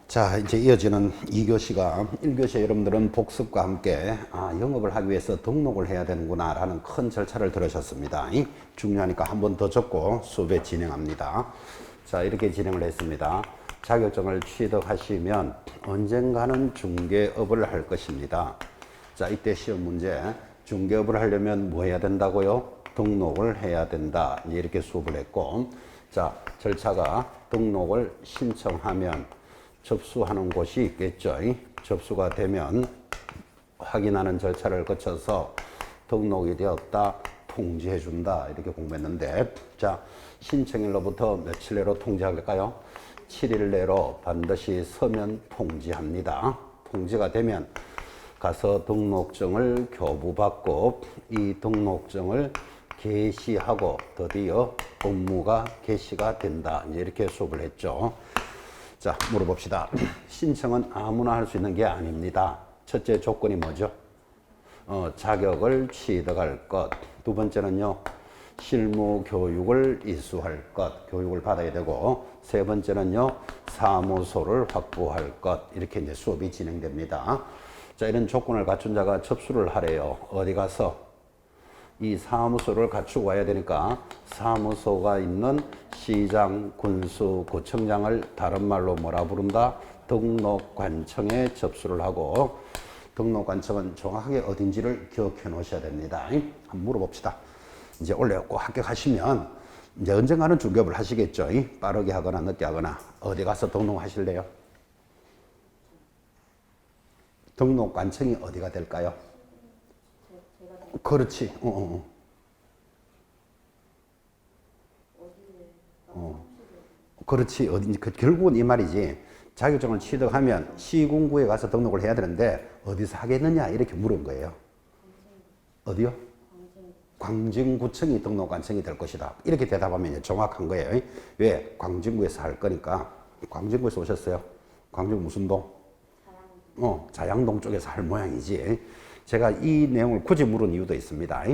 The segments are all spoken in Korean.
자, 이제 이어지는 2교시가 1교시 여러분들은 복습과 함께 영업을 하기 위해서 등록을 해야 되는구나 라는 큰 절차를 들으셨습니다. 중요하니까 한 번 더 적고 수업에 진행합니다. 자, 이렇게 진행을 했습니다. 자격증을 취득하시면 언젠가는 중개업을 할 것입니다. 자, 이때 시험 문제, 중개업을 하려면 뭐 해야 된다고요? 등록을 해야 된다. 이렇게 수업을 했고, 자, 절차가 등록을 신청하면 접수하는 곳이 있겠죠. 접수가 되면 확인하는 절차를 거쳐서 등록이 되었다 통지해 준다 이렇게 공부했는데, 자, 신청일로부터 며칠 내로 통지할까요? 7일 내로 반드시 서면 통지합니다. 통지가 되면 가서 등록증을 교부받고 이 등록증을 게시하고 드디어 업무가 개시가 된다. 이제 이렇게 수업을 했죠. 자, 물어봅시다. 신청은 아무나 할 수 있는 게 아닙니다. 첫째 조건이 뭐죠? 자격을 취득할 것. 두 번째는요, 실무 교육을 이수할 것. 교육을 받아야 되고, 세 번째는요, 사무소를 확보할 것. 이렇게 이제 수업이 진행됩니다. 자, 이런 조건을 갖춘 자가 접수를 하래요. 어디 가서? 이 사무소를 갖추고 와야 되니까 사무소가 있는 시장, 군수, 구청장을 다른 말로 뭐라 부른다? 등록관청에 접수를 하고, 등록관청은 정확하게 어딘지를 기억해 놓으셔야 됩니다. 한번 물어봅시다. 이제 원래 꼭 합격하시면 이제 언젠가는 중개업을 하시겠죠. 빠르게 하거나 늦게 하거나. 어디 가서 등록하실래요? 등록관청이 어디가 될까요? 그렇지. 그렇지. 어딘지 결국은 이 말이지. 자격증을 취득하면 시군구에 가서 등록을 해야 되는데 어디서 하겠느냐 이렇게 물은 거예요. 어디요? 광진구청이 등록관청이 될 것이다. 이렇게 대답하면 정확한 거예요. 왜? 광진구에서 할 거니까. 광진구에서 오셨어요? 광진 무슨 동? 자양동 쪽에서 할 모양이지. 제가 이 내용을 굳이 물은 이유도 있습니다.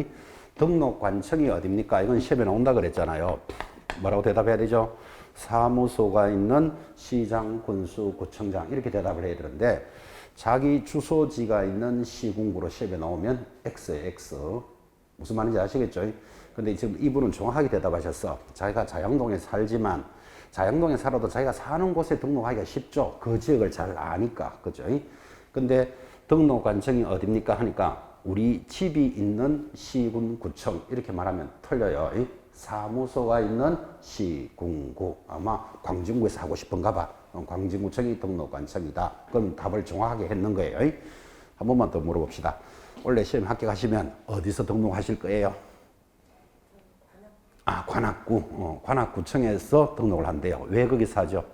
등록관청이 어딥니까? 이건 시험에 나온다 그랬잖아요. 뭐라고 대답해야 되죠? 사무소가 있는 시장, 군수, 구청장 이렇게 대답을 해야 되는데, 자기 주소지가 있는 시군구로 시험에 나오면 X예요, X. 무슨 말인지 아시겠죠? 근데 지금 이분은 정확하게 대답하셨어. 자기가 자양동에 살지만 자양동에 살아도 자기가 사는 곳에 등록하기가 쉽죠. 그 지역을 잘 아니까. 그죠? 근데 등록관청이 어딥니까 하니까 우리 집이 있는 시군, 구청 이렇게 말하면 틀려요. 사무소가 있는 시군구. 아마 광진구에서 하고 싶은가 봐. 광진구청이 등록관청이다. 그럼 답을 정확하게 했는 거예요. 한 번만 더 물어봅시다. 원래 시험 합격하시면 어디서 등록하실 거예요? 관악구. 관악구청에서 등록을 한대요. 왜 거기서 하죠?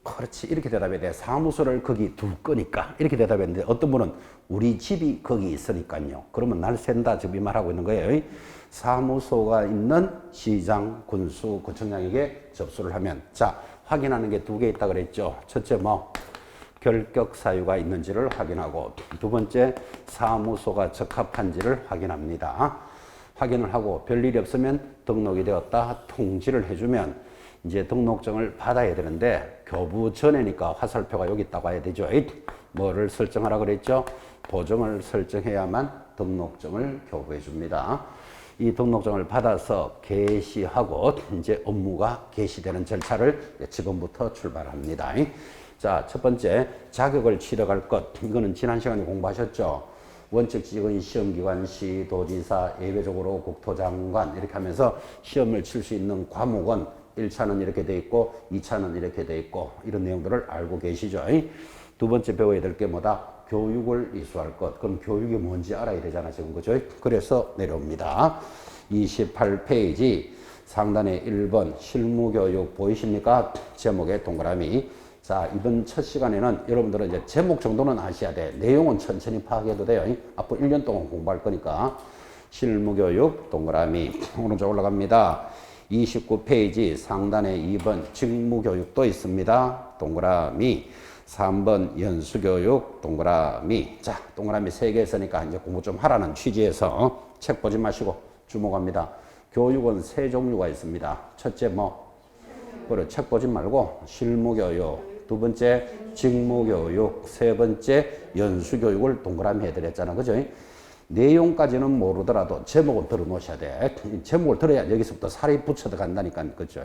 그렇지. 이렇게 대답해야 돼. 사무소를 거기 둘 거니까. 이렇게 대답했는데 어떤 분은 우리 집이 거기 있으니까요. 그러면 날 샌다. 지금 이 말하고 있는 거예요. 사무소가 있는 시장, 군수, 구청장에게 접수를 하면, 자, 확인하는 게 두 개 있다 그랬죠. 첫째 뭐? 결격 사유가 있는지를 확인하고, 두 번째 사무소가 적합한지를 확인합니다. 확인을 하고 별일이 없으면 등록이 되었다 통지를 해주면 이제 등록증을 받아야 되는데, 교부 전에니까 화살표가 여기 있다고 해야 되죠. 뭐를 설정하라 그랬죠? 보정을 설정해야만 등록증을 교부해 줍니다. 이 등록증을 받아서 게시하고 이제 업무가 개시되는 절차를 지금부터 출발합니다. 자, 첫 번째 자격을 취득할 것. 이거는 지난 시간에 공부하셨죠? 원칙지역은 시험기관, 시, 도지사, 예외적으로 국토장관 이렇게 하면서 시험을 칠 수 있는 과목은 1차는 이렇게 돼 있고 2차는 이렇게 돼 있고 이런 내용들을 알고 계시죠? 두 번째 배워야 될 게 뭐다? 교육을 이수할 것. 그럼 교육이 뭔지 알아야 되잖아 지금. 그죠? 그래서 내려옵니다. 28페이지 상단에 1번 실무교육 보이십니까? 제목에 동그라미. 자, 이번 첫 시간에는 여러분들은 이제 제목 정도는 아셔야 돼. 내용은 천천히 파악해도 돼요. 앞으로 1년 동안 공부할 거니까. 실무교육 동그라미. 오른쪽 올라갑니다. 29페이지 상단에 2번 직무교육도 있습니다. 동그라미. 3번 연수교육 동그라미. 자, 동그라미 3개 있으니까 이제 공부 좀 하라는 취지에서 책 보지 마시고 주목합니다. 교육은 3종류가 있습니다. 첫째 뭐? 그래, 책 보지 말고 실무교육, 두 번째 직무교육, 세 번째 연수교육을 동그라미 해드렸잖아. 그죠? 내용까지는 모르더라도 제목은 들어 놓으셔야 돼. 제목을 들어야 여기서부터 살이 붙여 들어간다니까. 그죠?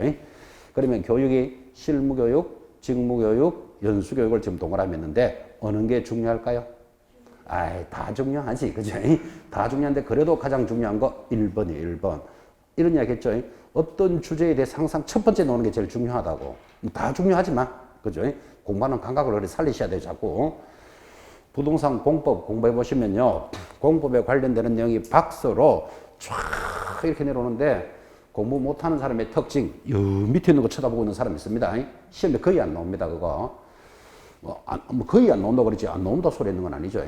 그러면 교육이 실무교육, 직무교육, 연수교육을 지금 동그라미 했는데 어느 게 중요할까요? 아이, 다 중요하지. 그죠? 다 중요한데 그래도 가장 중요한 거 1번이에요, 1번. 이런 이야기 했죠. 어떤 주제에 대해서 항상 첫 번째 나오는 게 제일 중요하다고. 다 중요하지만, 그죠? 공부하는 감각을 그렇게 살리셔야 돼요, 자꾸. 부동산 공법 공부해 보시면요. 공법에 관련되는 내용이 박스로 쫙 이렇게 내려오는데 공부 못하는 사람의 특징, 요 밑에 있는 거 쳐다보고 있는 사람이 있습니다. 시험에 거의 안 나옵니다, 그거. 거의 안 나온다고 그러지, 안 나온다 소리 있는 건 아니죠.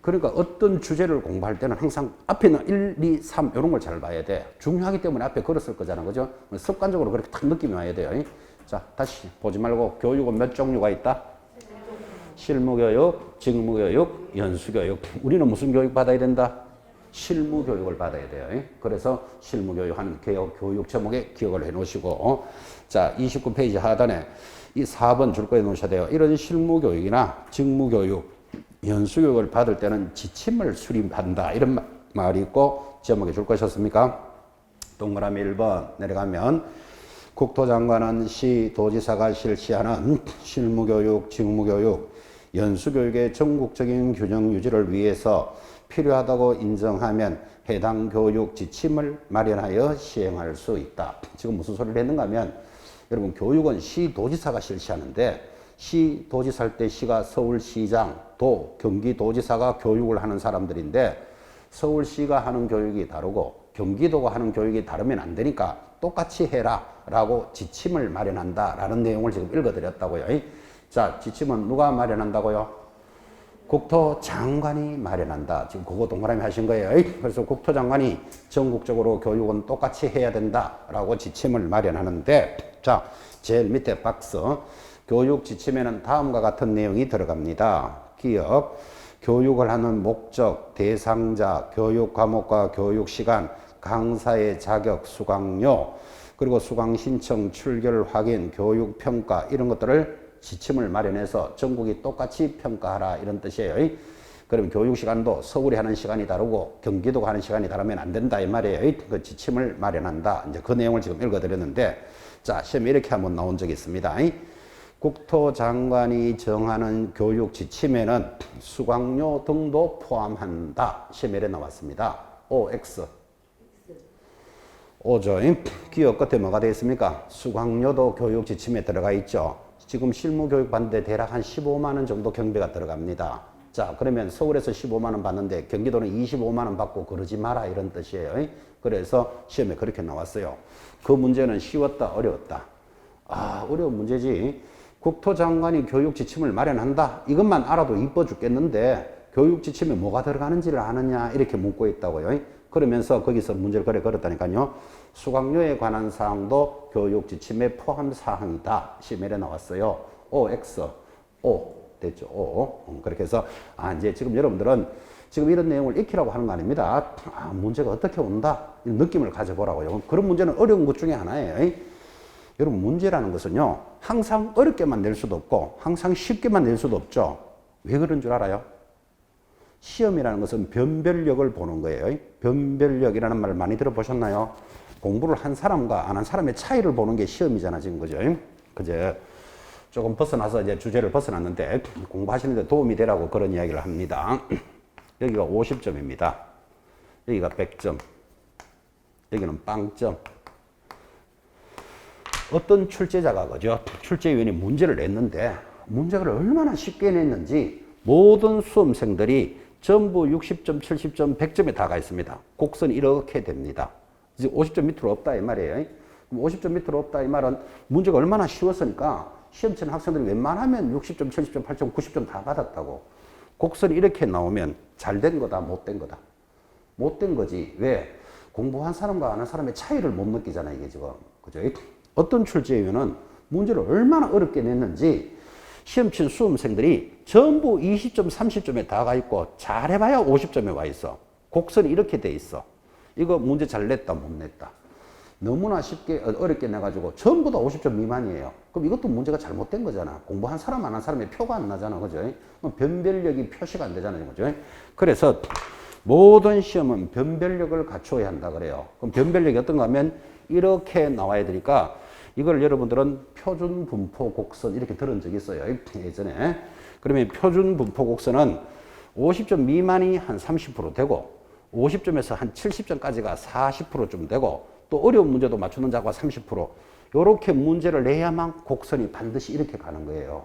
그러니까 어떤 주제를 공부할 때는 항상 앞에 있는 1, 2, 3 이런 걸 잘 봐야 돼. 중요하기 때문에 앞에 걸었을 거잖아, 그죠? 습관적으로 그렇게 탁 느낌이 와야 돼요. 자, 다시 보지 말고 교육은 몇 종류가 있다? 실무교육, 직무교육, 연수교육. 우리는 무슨 교육 받아야 된다? 실무교육을 받아야 돼요. 그래서 실무교육 하는 교육 제목에 기억을 해 놓으시고, 자, 29페이지 하단에 이 4번 줄 거에 놓으셔야 돼요. 이런 실무교육이나 직무교육, 연수교육을 받을 때는 지침을 수립한다. 이런 말이 있고, 제목에 줄 것이었습니까? 동그라미 1번 내려가면, 국토장관은 시도지사가 실시하는 실무교육, 직무교육, 연수교육의 전국적인 균형 유지를 위해서 필요하다고 인정하면 해당 교육 지침을 마련하여 시행할 수 있다. 지금 무슨 소리를 했는가 하면 여러분 교육은 시도지사가 실시하는데 시도지사 할 때 시가 서울시장, 도, 경기도지사가 교육을 하는 사람들인데 서울시가 하는 교육이 다르고 경기도가 하는 교육이 다르면 안 되니까 똑같이 해라 라고 지침을 마련한다 라는 내용을 지금 읽어드렸다고요. 자, 지침은 누가 마련한다고요? 국토장관이 마련한다. 지금 그거 동그라미 하신 거예요. 그래서 국토장관이 전국적으로 교육은 똑같이 해야 된다라고 지침을 마련하는데, 자, 제일 밑에 박스. 교육 지침에는 다음과 같은 내용이 들어갑니다. 기업, 교육을 하는 목적, 대상자, 교육 과목과 교육 시간, 강사의 자격, 수강료, 그리고 수강 신청, 출결 확인, 교육 평가 이런 것들을 지침을 마련해서 전국이 똑같이 평가하라 이런 뜻이에요. 그럼 교육 시간도 서울이 하는 시간이 다르고 경기도가 하는 시간이 다르면 안 된다 이 말이에요. 그 지침을 마련한다. 이제 그 내용을 지금 읽어드렸는데, 자, 시험에 이렇게 한번 나온 적이 있습니다. 국토장관이 정하는 교육 지침에는 수강료 등도 포함한다. 시험에 이렇게 나왔습니다. OX. 오죠. 기업 끝에 뭐가 되어 있습니까? 수강료도 교육 지침에 들어가 있죠. 지금 실무교육 받는데 대략 한 15만 원 정도 경비가 들어갑니다. 자, 그러면 서울에서 15만 원 받는데 경기도는 25만 원 받고 그러지 마라 이런 뜻이에요. 그래서 시험에 그렇게 나왔어요. 그 문제는 쉬웠다, 어려웠다? 아, 어려운 문제지. 국토장관이 교육 지침을 마련한다. 이것만 알아도 이뻐 죽겠는데 교육 지침에 뭐가 들어가는지를 아느냐 이렇게 묻고 있다고요. 그러면서 거기서 문제를 걸었다니까요. 수강료에 관한 사항도 교육 지침의 포함 사항이다. 시험에 나왔어요. OX, O 됐죠. O. 그렇게 해서 이제 지금 여러분들은 지금 이런 내용을 익히라고 하는 거 아닙니다. 문제가 어떻게 온다 이런 느낌을 가져보라고요. 그런 문제는 어려운 것 중에 하나예요. 여러분 문제라는 것은요 항상 어렵게만 낼 수도 없고 항상 쉽게만 낼 수도 없죠. 왜 그런 줄 알아요? 시험이라는 것은 변별력을 보는 거예요. 변별력이라는 말을 많이 들어보셨나요? 공부를 한 사람과 안 한 사람의 차이를 보는 게 시험이잖아, 지금. 그죠? 그제 조금 벗어나서 이제 주제를 벗어났는데 공부하시는데 도움이 되라고 그런 이야기를 합니다. 여기가 50점입니다. 여기가 100점. 여기는 빵점. 어떤 출제자가, 그죠? 출제위원이 문제를 냈는데 문제를 얼마나 쉽게 냈는지 모든 수험생들이 전부 60점, 70점, 100점에 다 가 있습니다. 곡선이 이렇게 됩니다. 이제 50점 밑으로 없다 이 말이에요. 50점 밑으로 없다 이 말은 문제가 얼마나 쉬웠으니까 시험 치는 학생들이 웬만하면 60점, 70점, 80점, 90점 다 받았다고. 곡선이 이렇게 나오면 잘 된 거다, 못 된 거다. 못 된 거지. 왜? 공부한 사람과 안 한 사람의 차이를 못 느끼잖아, 이게 지금. 그죠? 어떤 출제위원은 문제를 얼마나 어렵게 냈는지 시험 친 수험생들이 전부 20점, 30점에 다 가 있고 잘해봐야 50점에 와 있어. 곡선이 이렇게 돼 있어. 이거 문제 잘 냈다, 못 냈다. 너무나 쉽게 어렵게 내가지고 전부 다 50점 미만이에요. 그럼 이것도 문제가 잘못된 거잖아. 공부한 사람 안 한 사람의 표가 안 나잖아. 그죠? 변별력이 표시가 안 되잖아요. 그죠? 그래서 모든 시험은 변별력을 갖춰야 한다 그래요. 그럼 변별력이 어떤가 하면 이렇게 나와야 되니까 이걸 여러분들은 표준 분포 곡선 이렇게 들은 적이 있어요. 예전에. 그러면 표준 분포 곡선은 50점 미만이 한 30% 되고 50점에서 한 70점까지가 40%좀 되고 또 어려운 문제도 맞추는 자가 30% 이렇게 문제를 내야만 곡선이 반드시 이렇게 가는 거예요.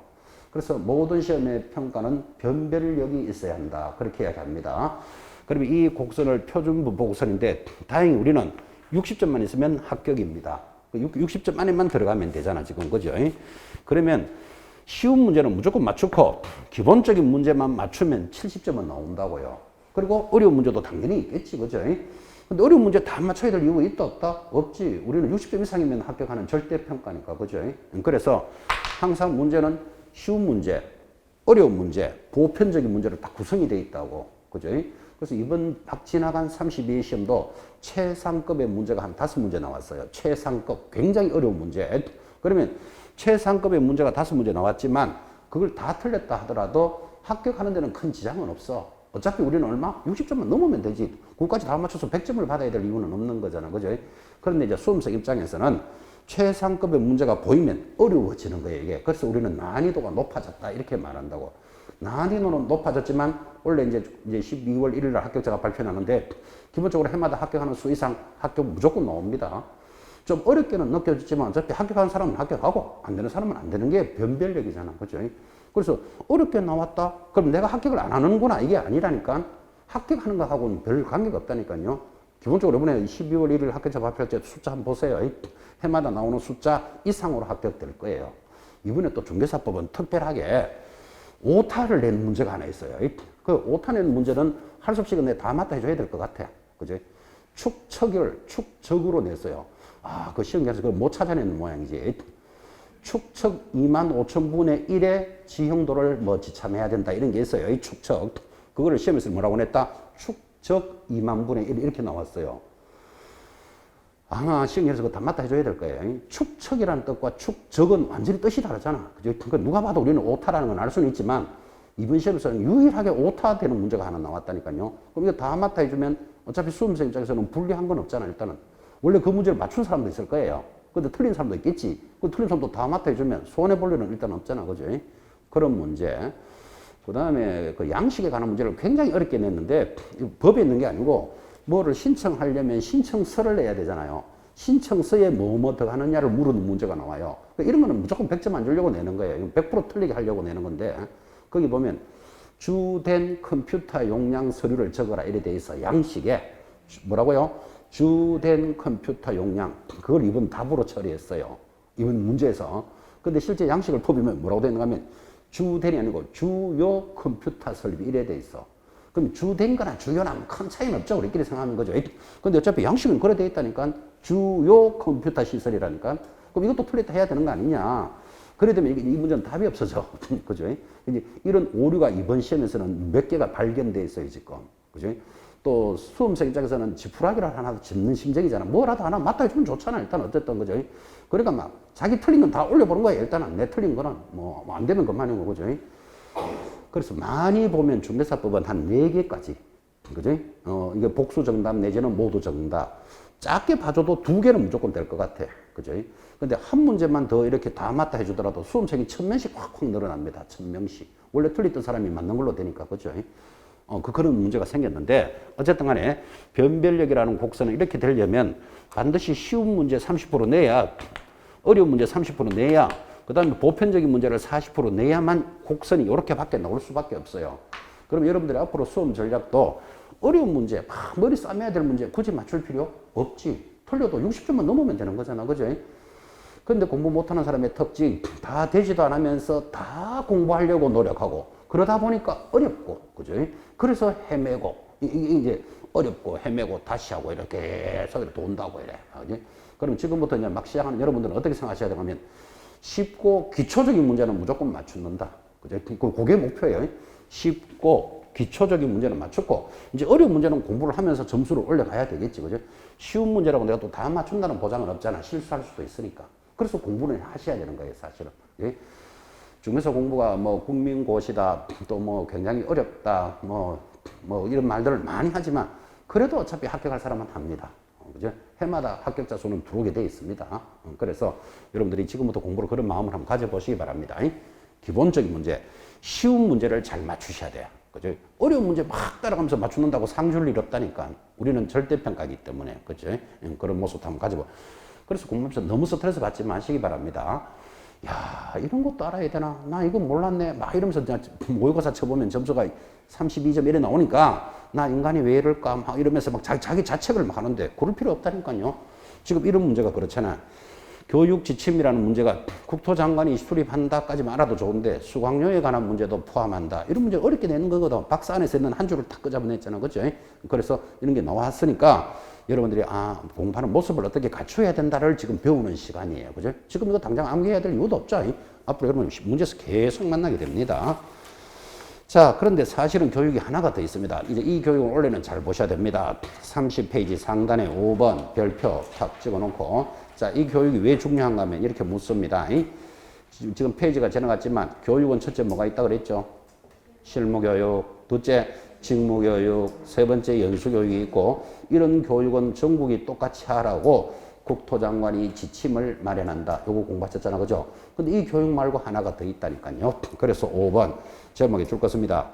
그래서 모든 시험의 평가는 변별력이 있어야 한다. 그렇게 이야기합니다. 그러면 이 곡선을 표준 분포 곡선인데 다행히 우리는 60점만 있으면 합격입니다. 60점 안에만 들어가면 되잖아 지금. 그죠? 그러면 쉬운 문제는 무조건 맞추고 기본적인 문제만 맞추면 70점은 나온다고요. 그리고 어려운 문제도 당연히 있겠지. 그죠? 근데 어려운 문제 다 맞춰야 될 이유가 있다 없다? 없지. 우리는 60점 이상이면 합격하는 절대평가니까. 그죠? 그래서 항상 문제는 쉬운 문제, 어려운 문제, 보편적인 문제로 다 구성이 되어 있다고. 그죠? 그래서 이번 지나간 32회 시험도 최상급의 문제가 한 5문제 나왔어요. 최상급. 굉장히 어려운 문제. 그러면 최상급의 문제가 5문제 나왔지만 그걸 다 틀렸다 하더라도 합격하는 데는 큰 지장은 없어. 어차피 우리는 얼마? 60점만 넘으면 되지. 그것까지 다 맞춰서 100점을 받아야 될 이유는 없는 거잖아. 그죠? 그런데 이제 수험생 입장에서는 최상급의 문제가 보이면 어려워지는 거예요, 이게. 그래서 우리는 난이도가 높아졌다. 이렇게 말한다고. 난이도는 높아졌지만 원래 이제 12월 1일 날 합격자가 발표나는데 기본적으로 해마다 합격하는 수 이상 합격 무조건 나옵니다. 좀 어렵게는 느껴지지만 어차피 합격하는 사람은 합격하고 안 되는 사람은 안 되는 게 변별력이잖아. 그죠? 그래서 어렵게 나왔다? 그럼 내가 합격을 안 하는구나. 이게 아니라니까. 합격하는 거하고는 별 관계가 없다니까요. 기본적으로 이번에 12월 1일 합격자 발표할 때 숫자 한번 보세요. 해마다 나오는 숫자 이상으로 합격될 거예요. 이번에 또 중개사법은 특별하게 오타를 낸 문제가 하나 있어요. 그 오타 낸 문제는 할 수 없이 근데 다 맞다 해줘야 될 것 같아. 그죠? 축척으로 냈어요. 아, 그 시험장에서 그걸 못 찾아내는 모양이지. 축척 25,000분의 1의 지형도를 뭐 지참해야 된다. 이런 게 있어요. 이 축척. 그거를 시험에서 뭐라고 냈다? 축척 20,000분의 1 이렇게 나왔어요. 아마 시험에서 그거 다 맞다 해줘야 될 거예요. 축척이라는 뜻과 축적은 완전히 뜻이 다르잖아. 그죠? 그러니까 누가 봐도 우리는 오타라는 건 알 수는 있지만 이번 시험에서는 유일하게 오타되는 문제가 하나 나왔다니까요. 그럼 이거 다 맞다 해주면 어차피 수험생 입장에서는 불리한 건 없잖아, 일단은. 원래 그 문제를 맞춘 사람도 있을 거예요. 근데 틀린 사람도 있겠지. 그 틀린 사람도 다 맞다 해주면 손해볼 일은 일단 없잖아. 그죠? 그런 문제. 그 다음에 그 양식에 관한 문제를 굉장히 어렵게 냈는데 법에 있는 게 아니고 뭐를 신청하려면 신청서를 내야 되잖아요. 신청서에 뭐 더 하느냐를 물은 문제가 나와요. 그러니까 이런 거는 무조건 100점 안 주려고 내는 거예요. 100% 틀리게 하려고 내는 건데 거기 보면 주된 컴퓨터 용량 서류를 적어라 이래 돼 있어. 양식에 뭐라고요? 주된 컴퓨터 용량. 그걸 이번 답으로 처리했어요. 이번 문제에서. 근데 실제 양식을 뽑으면 뭐라고 되는가 하면 주된이 아니고 주요 컴퓨터 설비 이래 돼 있어. 그럼 주된 거나 주요나 큰 차이는 없죠. 우리끼리 생각하는 거죠. 근데 어차피 양식은 그래 돼 있다니까. 주요 컴퓨터 시설이라니까. 그럼 이것도 틀렸다 해야 되는 거 아니냐. 그래 되면 이 문제는 답이 없어져. 그죠? 이제 이런 오류가 이번 시험에서는 몇 개가 발견돼 있어요, 지금. 그죠? 또 수험생 입장에서는 지푸라기를 하나 짚는 심정이잖아. 뭐라도 하나 맞다 해주면 좋잖아. 일단 어쨌든 그죠? 그러니까 막 자기 틀린 건 다 올려보는 거야. 일단은 내 틀린 거는 뭐 안 되면 그만인 거죠. 그래서 많이 보면 중개사법은 한 4개까지. 그죠? 이게 복수 정답 내지는 모두 정답. 작게 봐줘도 2개는 무조건 될 것 같아. 그죠? 근데 한 문제만 더 이렇게 다 맞다 해주더라도 수험생이 1000명씩 확확 늘어납니다. 1000명씩. 원래 틀렸던 사람이 맞는 걸로 되니까. 그죠? 그런 문제가 생겼는데, 어쨌든 간에 변별력이라는 곡선은 이렇게 되려면 반드시 쉬운 문제 30% 내야, 어려운 문제 30% 내야, 그 다음에 보편적인 문제를 40% 내야만 곡선이 이렇게 밖에 나올 수밖에 없어요. 그럼 여러분들이 앞으로 수험 전략도 어려운 문제, 막 머리 싸매야 될 문제 굳이 맞출 필요 없지. 틀려도 60점만 넘으면 되는 거잖아. 그죠? 근데 공부 못하는 사람의 특징, 다 되지도 않으면서 다 공부하려고 노력하고, 그러다 보니까 어렵고, 그죠? 그래서 헤매고, 이제 어렵고, 헤매고, 다시 하고, 이렇게 계속 이렇게 돈다고 이래. 그지? 그럼 지금부터 이제 막 시작하는 여러분들은 어떻게 생각하셔야 되냐면, 쉽고 기초적인 문제는 무조건 맞춘다. 그죠? 그게 목표예요. 쉽고 기초적인 문제는 맞췄고 이제 어려운 문제는 공부를 하면서 점수를 올려가야 되겠지, 그죠? 쉬운 문제라고 내가 또 다 맞춘다는 보장은 없잖아. 실수할 수도 있으니까. 그래서 공부는 하셔야 되는 거예요, 사실은. 예? 중매사 공부가 뭐 국민고시다, 또 뭐 굉장히 어렵다, 뭐 이런 말들을 많이 하지만 그래도 어차피 합격할 사람은 합니다. 그죠? 해마다 합격자 수는 들어오게 돼 있습니다. 그래서 여러분들이 지금부터 공부를 그런 마음을 한번 가져보시기 바랍니다. 기본적인 문제, 쉬운 문제를 잘 맞추셔야 돼요. 그죠? 어려운 문제 막 따라가면서 맞추는다고 상 줄 일 없다니까. 우리는 절대평가이기 때문에. 그죠? 그런 모습도 한번 가지고. 그래서 공부하면서 너무 스트레스 받지 마시기 바랍니다. 야, 이런 것도 알아야 되나? 나 이거 몰랐네. 막 이러면서 모의고사 쳐보면 점수가 32점 이래 나오니까 나 인간이 왜 이럴까? 막 이러면서 막 자기 자책을 막 하는데 그럴 필요 없다니까요. 지금 이런 문제가 그렇잖아. 교육 지침이라는 문제가 국토장관이 수립한다까지만 알아도 좋은데 수강료에 관한 문제도 포함한다. 이런 문제 어렵게 내는 거거든. 박사 안에서 있는 한 줄을 탁 끄잡아냈잖아. 그죠? 그래서 이런 게 나왔으니까 여러분들이 공부하는 모습을 어떻게 갖춰야 된다를 지금 배우는 시간이에요. 그죠? 지금 이거 당장 암기해야 될 이유도 없죠. 앞으로 여러분 문제에서 계속 만나게 됩니다. 자, 그런데 사실은 교육이 하나가 더 있습니다. 이제 이 교육을 원래는 잘 보셔야 됩니다. 30페이지 상단에 5번 별표 탁 찍어놓고, 자, 이 교육이 왜 중요한가 하면 이렇게 묻습니다. 지금 페이지가 지나갔지만 교육은 첫째 뭐가 있다 그랬죠? 실무교육, 둘째 직무교육, 세 번째 연수교육이 있고, 이런 교육은 전국이 똑같이 하라고 국토장관이 지침을 마련한다. 요거 공부하셨잖아, 그죠? 근데 이 교육 말고 하나가 더 있다니까요. 그래서 5번 제목에 줄 것입니다.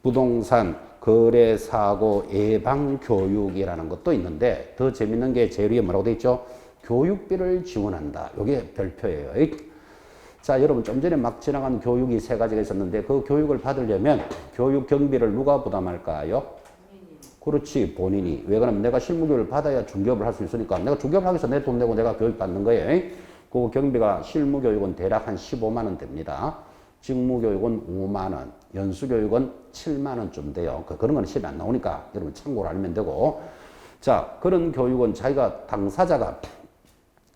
부동산 거래 사고 예방 교육이라는 것도 있는데 더 재밌는 게 제일 위에 뭐라고 돼 있죠? 교육비를 지원한다. 요게 별표예요. 자, 여러분 좀 전에 막 지나간 교육이 세 가지가 있었는데 그 교육을 받으려면 교육 경비를 누가 부담할까요? 그렇지, 본인이. 왜 그러면 내가 실무교육을 받아야 중개업을 할 수 있으니까 내가 중개업을 하기 위해서 내 돈 내고 내가 교육 받는 거예요. 그 경비가 실무교육은 대략 한 15만 원 됩니다. 직무교육은 5만 원, 연수교육은 7만 원쯤 돼요. 그런 건 시험에 안 나오니까 여러분 참고를 알면 되고. 자, 그런 교육은 자기가 당사자가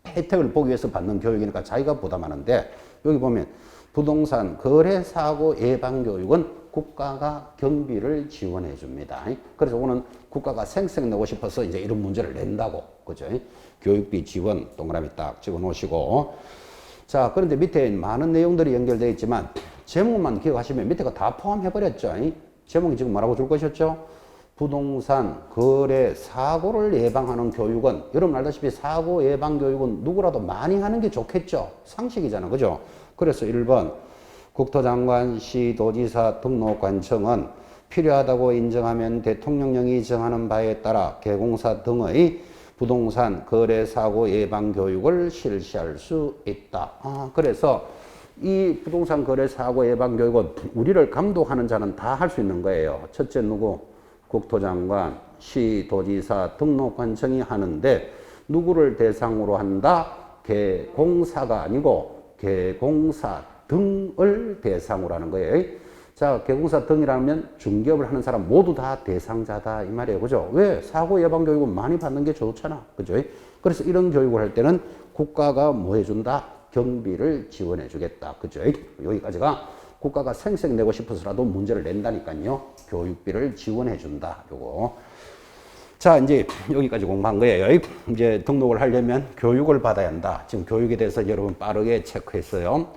혜택을 보기 위해서 받는 교육이니까 자기가 부담하는데 여기 보면 부동산 거래 사고 예방 교육은 국가가 경비를 지원해 줍니다. 그래서 오늘 국가가 생색 내고 싶어서 이제 이런 문제를 낸다고. 그죠? 교육비 지원 동그라미 딱 찍어 놓으시고. 자, 그런데 밑에 많은 내용들이 연결되어 있지만 제목만 기억하시면 밑에가 다 포함해 버렸죠. 제목이 지금 뭐라고 줄 것이었죠? 부동산 거래 사고를 예방하는 교육은, 여러분 알다시피 사고 예방 교육은 누구라도 많이 하는 게 좋겠죠. 상식이잖아. 그죠? 그래서 1번 국토장관, 시도지사, 등록관청은 필요하다고 인정하면 대통령령이 정하는 바에 따라 개공사 등의 부동산 거래 사고 예방 교육을 실시할 수 있다. 그래서 이 부동산 거래 사고 예방 교육은 우리를 감독하는 자는 다 할 수 있는 거예요. 첫째 누구? 국토장관, 시도지사, 등록관청이 하는데 누구를 대상으로 한다? 개공사가 아니고 개공사 등을 대상으로 하는 거예요. 자, 개공사 등이라면 중개업을 하는 사람 모두 다 대상자다 이 말이에요. 그죠? 왜? 사고 예방 교육은 많이 받는 게 좋잖아. 그죠? 그래서 이런 교육을 할 때는 국가가 뭐 해준다? 경비를 지원해 주겠다. 그죠? 여기까지가 국가가 생색 내고 싶어서라도 문제를 낸다니까요. 교육비를 지원해 준다. 요거. 자, 이제 여기까지 공부한 거예요. 이제 등록을 하려면 교육을 받아야 한다. 지금 교육에 대해서 여러분 빠르게 체크했어요.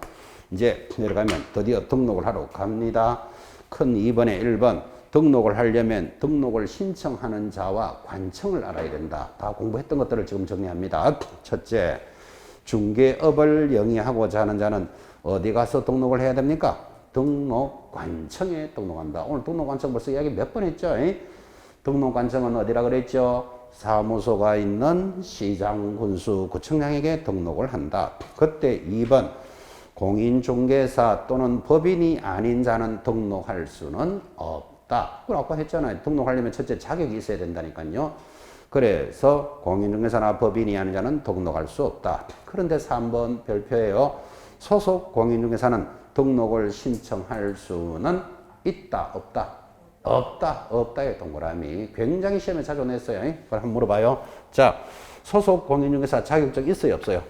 이제 내려가면 드디어 등록을 하러 갑니다. 큰 2번에 1번. 등록을 하려면 등록을 신청하는 자와 관청을 알아야 된다. 다 공부했던 것들을 지금 정리합니다. 첫째, 중개업을 영위하고자 하는 자는 어디 가서 등록을 해야 됩니까? 등록관청에 등록한다. 오늘 등록관청 벌써 이야기 몇 번 했죠? 등록관청은 어디라 그랬죠? 사무소가 있는 시장, 군수, 구청장에게 등록을 한다. 그때 2번, 공인중개사 또는 법인이 아닌 자는 등록할 수는 없다. 그걸 아까 했잖아요. 등록하려면 첫째 자격이 있어야 된다니까요. 그래서 공인중개사나 법인이 아닌 자는 등록할 수 없다. 그런데 3번 별표예요. 소속 공인중개사는 등록을 신청할 수는 있다, 없다? 없다, 없다의 동그라미. 굉장히 시험에 자주 냈어요. 그걸 한번 물어봐요. 자, 소속 공인중개사 자격증 있어요, 없어요?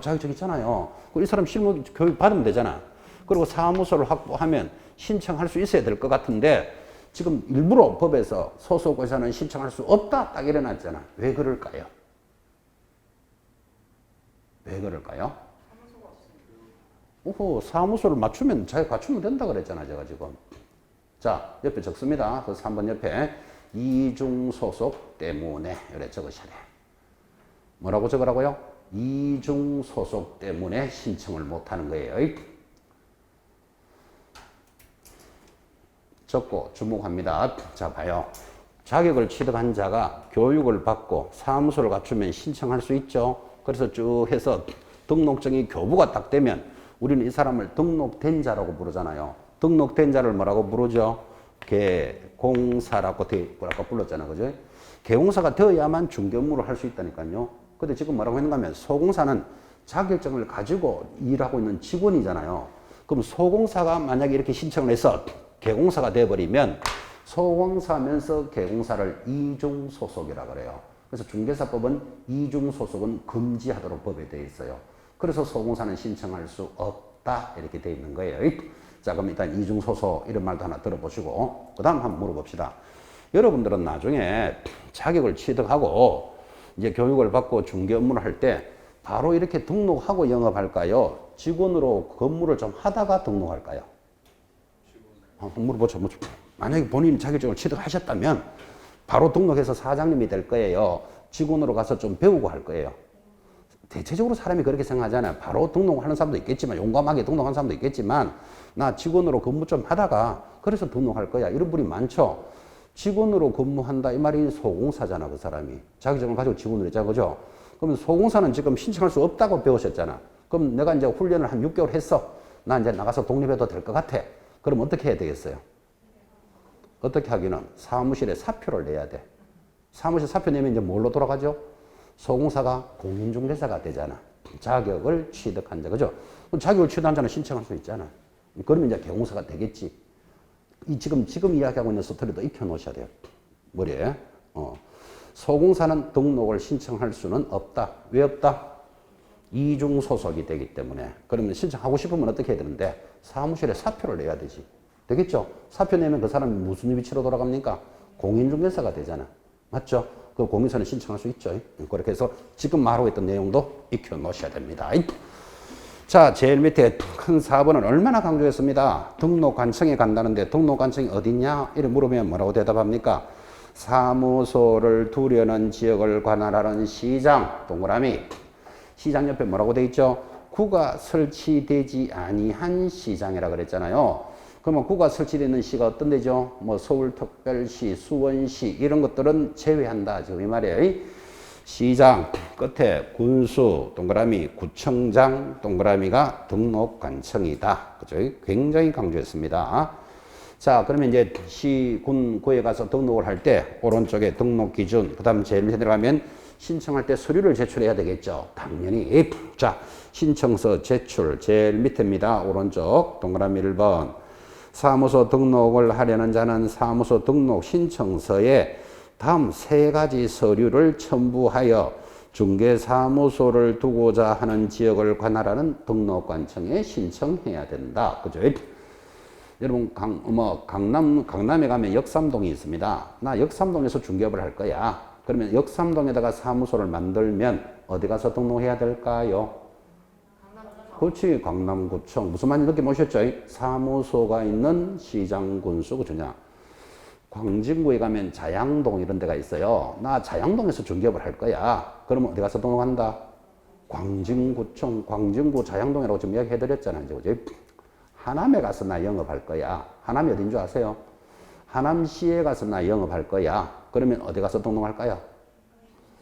자격증 있잖아요. 이 사람 실무 교육 받으면 되잖아. 그리고 사무소를 확보하면 신청할 수 있어야 될 것 같은데 지금 일부러 법에서 소속회사는 신청할 수 없다 딱 일어났잖아. 왜 그럴까요? 왜 그럴까요? 오호, 사무소를 맞추면 자기가 갖추면 된다 그랬잖아 제가 지금. 자, 옆에 적습니다. 그래서 3번 옆에 이중소속 때문에 이래 적으셔야 돼. 뭐라고 적으라고요? 이중소속 때문에 신청을 못하는 거예요. 적고 주목합니다. 자, 봐요. 자격을 취득한 자가 교육을 받고 사무소를 갖추면 신청할 수 있죠. 그래서 쭉 해서 등록증이 교부가 딱 되면 우리는 이 사람을 등록된 자라고 부르잖아요. 등록된 자를 뭐라고 부르죠? 개공사라고 불렀잖아요. 그죠? 개공사가 되어야만 중개 업무를 할 수 있다니까요. 근데 지금 뭐라고 했는가 하면 소공사는 자격증을 가지고 일하고 있는 직원이잖아요. 그럼 소공사가 만약에 이렇게 신청을 해서 개공사가 되어버리면 소공사면서 개공사를 이중소속이라 그래요. 그래서 중개사법은 이중소속은 금지하도록 법에 되어 있어요. 그래서 소공사는 신청할 수 없다 이렇게 되어 있는 거예요. 자, 그럼 일단 이중소속 이런 말도 하나 들어보시고 그 다음 한번 물어봅시다. 여러분들은 나중에 자격을 취득하고 이제 교육을 받고 중개 업무를 할 때 바로 이렇게 등록하고 영업할까요? 직원으로 근무를 좀 하다가 등록할까요? 물어보죠. 만약에 본인이 자격증을 취득하셨다면 바로 등록해서 사장님이 될 거예요. 직원으로 가서 좀 배우고 할 거예요. 대체적으로 사람이 그렇게 생각하잖아요. 바로 등록하는 사람도 있겠지만, 용감하게 등록하는 사람도 있겠지만, 나 직원으로 근무 좀 하다가 그래서 등록할 거야. 이런 분이 많죠. 직원으로 근무한다 이 말이 소공사잖아. 그 사람이 자격증을 가지고 직원으로 했잖아. 그죠? 그러면 소공사는 지금 신청할 수 없다고 배우셨잖아. 그럼 내가 이제 훈련을 한 6개월 했어. 나 이제 나가서 독립해도 될 것 같아. 그럼 어떻게 해야 되겠어요? 어떻게 하기는 사무실에 사표를 내야 돼. 사무실 사표 내면 이제 뭘로 돌아가죠? 소공사가 공인중개사가 되잖아. 자격을 취득한 자. 그죠? 그럼 자격을 취득한 자는 신청할 수 있잖아. 그러면 이제 개공사가 되겠지. 지금 이야기하고 있는 스토리도 익혀 놓으셔야 돼요. 머리에. 소공사는 등록을 신청할 수는 없다. 왜 없다? 이중 소속이 되기 때문에. 그러면 신청하고 싶으면 어떻게 해야 되는데? 사무실에 사표를 내야 되지. 되겠죠? 사표 내면 그 사람이 무슨 위치로 돌아갑니까? 공인중개사가 되잖아. 맞죠? 그 공인사는 신청할 수 있죠. 그렇게 해서 지금 말하고 있던 내용도 익혀 놓으셔야 됩니다. 자, 제일 밑에 큰 4번은 얼마나 강조했습니다. 등록관청에 간다는데 등록관청이 어디냐? 이렇게 물으면 뭐라고 대답합니까? 사무소를 두려는 지역을 관할하는 시장, 동그라미. 시장 옆에 뭐라고 돼 있죠? 구가 설치되지 아니한 시장이라 그랬잖아요. 그러면 구가 설치되는 시가 어떤 데죠? 뭐 서울특별시, 수원시 이런 것들은 제외한다. 지금 이 말이에요. 시장 끝에 군수 동그라미 구청장 동그라미가 등록관청이다. 그죠? 굉장히 강조했습니다. 자, 그러면 이제 시, 군, 구에 가서 등록을 할 때 오른쪽에 등록 기준, 그다음 제일 밑에 들어가면 신청할 때 서류를 제출해야 되겠죠. 당연히. 자, 신청서 제출 제일 밑입니다. 오른쪽 동그라미 1번. 사무소 등록을 하려는 자는 사무소 등록 신청서에 다음 3가지 서류를 첨부하여 중개사무소를 두고자 하는 지역을 관할하는 등록관청에 신청해야 된다. 그죠? 여러분, 강남에 가면 역삼동이 있습니다. 나 역삼동에서 중개업을 할 거야. 그러면 역삼동에다가 사무소를 만들면 어디 가서 등록해야 될까요? 그렇지, 강남구청. 무슨 말인지 느낌 오셨죠? 사무소가 있는 시장군수, 그죠? 광진구에 가면 자양동 이런 데가 있어요. 나 자양동에서 중개업을 할 거야. 그러면 어디 가서 등록한다? 광진구청, 광진구 자양동이라고 지금 이야기 해드렸잖아요. 그죠? 하남에 가서 나 영업할 거야. 하남이 어딘 줄 아세요? 하남시에 가서 나 영업할 거야. 그러면 어디 가서 등록할까요?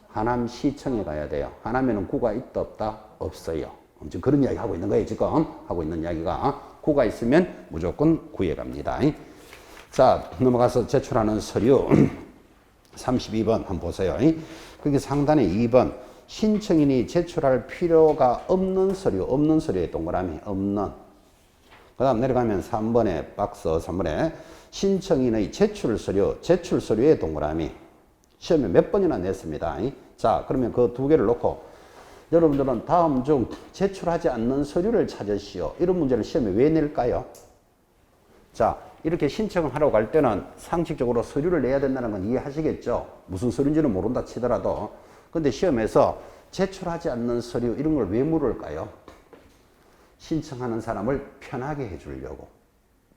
하남시청에 가야 돼요. 하남에는 구가 있다 없다? 없어요. 지금 그런 이야기 하고 있는 거예요. 지금 하고 있는 이야기가. 구가 있으면 무조건 구에 갑니다. 자, 넘어가서 제출하는 서류 32번 한번 보세요. 거기 상단에 2번 신청인이 제출할 필요가 없는 서류, 없는 서류에 동그라미, 없는. 그 다음 내려가면 3번에 박스 3번에 신청인의 제출 서류에 동그라미. 시험에 몇 번이나 냈습니다. 자, 그러면 그 2개를 놓고 여러분들은 다음 중 제출하지 않는 서류를 찾으시오. 이런 문제를 시험에 왜 낼까요? 자, 이렇게 신청을 하러 갈 때는 상식적으로 서류를 내야 된다는 건 이해하시겠죠? 무슨 서류인지는 모른다 치더라도. 근데 시험에서 제출하지 않는 서류 이런 걸 왜 물을까요? 신청하는 사람을 편하게 해주려고.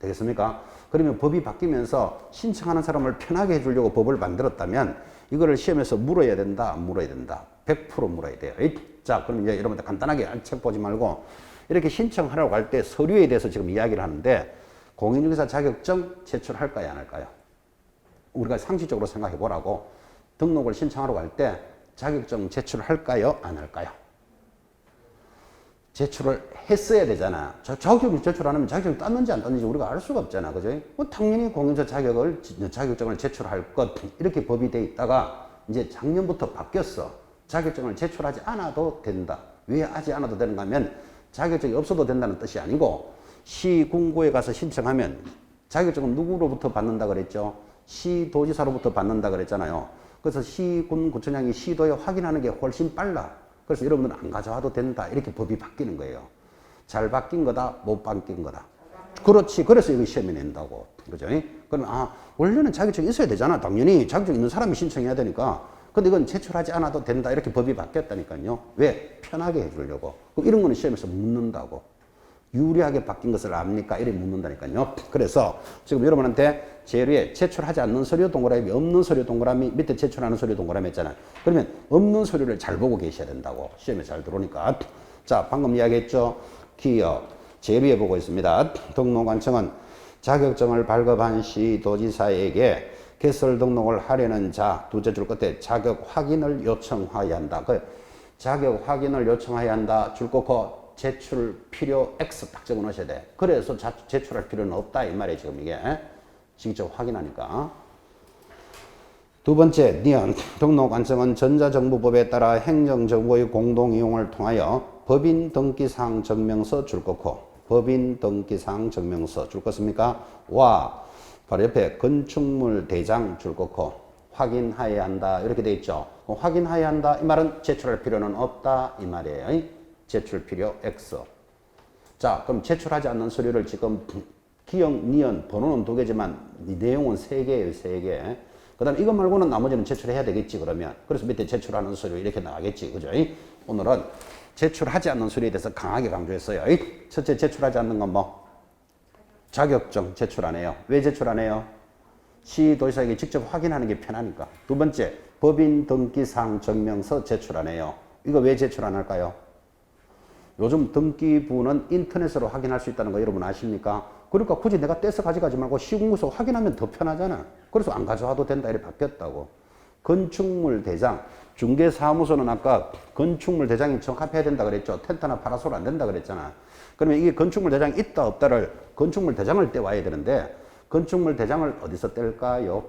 되겠습니까? 그러면 법이 바뀌면서 신청하는 사람을 편하게 해주려고 법을 만들었다면 이거를 시험에서 물어야 된다, 안 물어야 된다? 100% 물어야 돼요. 자, 그럼 이제 여러분들 간단하게 책 보지 말고 이렇게 신청하려고 할 때 서류에 대해서 지금 이야기를 하는데 공인중개사 자격증 제출할까요, 안 할까요? 우리가 상식적으로 생각해 보라고. 등록을 신청하러 갈 때 자격증 제출할까요, 안 할까요? 제출을 했어야 되잖아. 자격증 제출 안 하면 자격증 땄는지 안 땄는지 우리가 알 수가 없잖아. 그죠? 당연히 공인중개사 자격증을 제출할 것. 이렇게 법이 돼 있다가 이제 작년부터 바뀌었어. 자격증을 제출하지 않아도 된다. 왜 하지 않아도 되는가 하면 자격증이 없어도 된다는 뜻이 아니고 시군구에 가서 신청하면 자격증은 누구로부터 받는다 그랬죠? 시도지사로부터 받는다 그랬잖아요. 그래서 시군구청장이 시도에 확인하는 게 훨씬 빨라. 그래서 여러분들은 안 가져와도 된다. 이렇게 법이 바뀌는 거예요. 잘 바뀐 거다, 못 바뀐 거다. 그렇지. 그래서 이거 시험에 낸다고. 그죠? 그럼, 원래는 자격증이 있어야 되잖아. 당연히 자격증 있는 사람이 신청해야 되니까. 근데 이건 제출하지 않아도 된다. 이렇게 법이 바뀌었다니까요. 왜? 편하게 해주려고. 그럼 이런 거는 시험에서 묻는다고. 유리하게 바뀐 것을 압니까? 이렇게 묻는다니까요. 그래서 지금 여러분한테 제일 위에 제출하지 않는 서류 동그라미, 없는 서류 동그라미, 밑에 제출하는 서류 동그라미 있잖아요. 그러면 없는 서류를 잘 보고 계셔야 된다고. 시험에 잘 들어오니까. 자, 방금 이야기했죠. 기업. 제일 위에 보고 있습니다. 등록관청은 자격증을 발급한 시도지사에게 개설 등록을 하려는 자, 두째 줄 끝에 자격 확인을 요청하여야 한다. 그 자격 확인을 요청해야 한다. 줄 긋고 제출 필요 X 딱 적어 놓으셔야 돼. 그래서 제출할 필요는 없다. 이 말이에요. 지금 이게. 직접 확인하니까. 두 번째, 니은 등록관청은 전자정부법에 따라 행정정보의 공동이용을 통하여 법인 등기사항 증명서 줄 긋고 법인 등기사항 증명서 줄 것입니까? 와 바로 옆에 건축물 대장 줄 긋고 확인하여야 한다. 이렇게 돼 있죠. 확인하여야 한다. 이 말은 제출할 필요는 없다. 이 말이에요. 제출 필요 X. 자, 그럼 제출하지 않는 서류를 지금 기역, 니은, 번호는 2개지만 이 내용은 3개예요. 3개. 그 다음에 이것 말고는 나머지는 제출해야 되겠지 그러면. 그래서 밑에 제출하는 서류 이렇게 나가겠지. 그죠? 오늘은 제출하지 않는 서류에 대해서 강하게 강조했어요. 첫째 제출하지 않는 건 뭐? 자격증 제출 안 해요. 왜 제출 안 해요? 시도지사에게 직접 확인하는 게 편하니까. 두 번째, 법인 등기사항 증명서 제출 안 해요. 이거 왜 제출 안 할까요? 요즘 등기부는 인터넷으로 확인할 수 있다는 거 여러분 아십니까? 그러니까 굳이 내가 떼서 가져가지 말고 시군구에서 확인하면 더 편하잖아. 그래서 안 가져와도 된다 이렇게 바뀌었다고. 건축물 대장, 중개사무소는 아까 건축물 대장이 적합해야 된다 그랬죠. 텐트나 파라솔 안 된다 그랬잖아. 그러면 이게 건축물 대장이 있다 없다를 건축물 대장을 떼와야 되는데 건축물 대장을 어디서 뗄까요?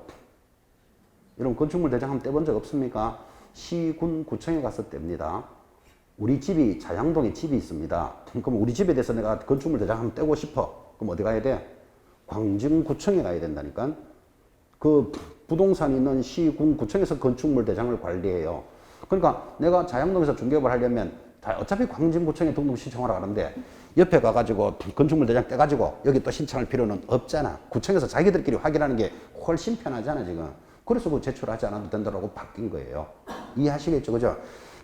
이런 건축물 대장 한번 떼본 적 없습니까? 시군구청에 가서 뗍니다. 우리 집이 자양동에 집이 있습니다. 그럼 우리 집에 대해서 내가 건축물 대장 한번 떼고 싶어. 그럼 어디 가야 돼? 광진구청에 가야 된다니까. 그 부동산 있는 시군구청에서 건축물 대장을 관리해요. 그러니까 내가 자양동에서 중개업을 하려면 다 어차피 광진구청에 등록 신청하러 가는데 옆에 가가지고 건축물 대장 떼가지고 여기 또 신청할 필요는 없잖아. 구청에서 자기들끼리 확인하는 게 훨씬 편하잖아 지금. 그래서 그 제출하지 않아도 된다고 바뀐 거예요. 이해하시겠죠, 그죠?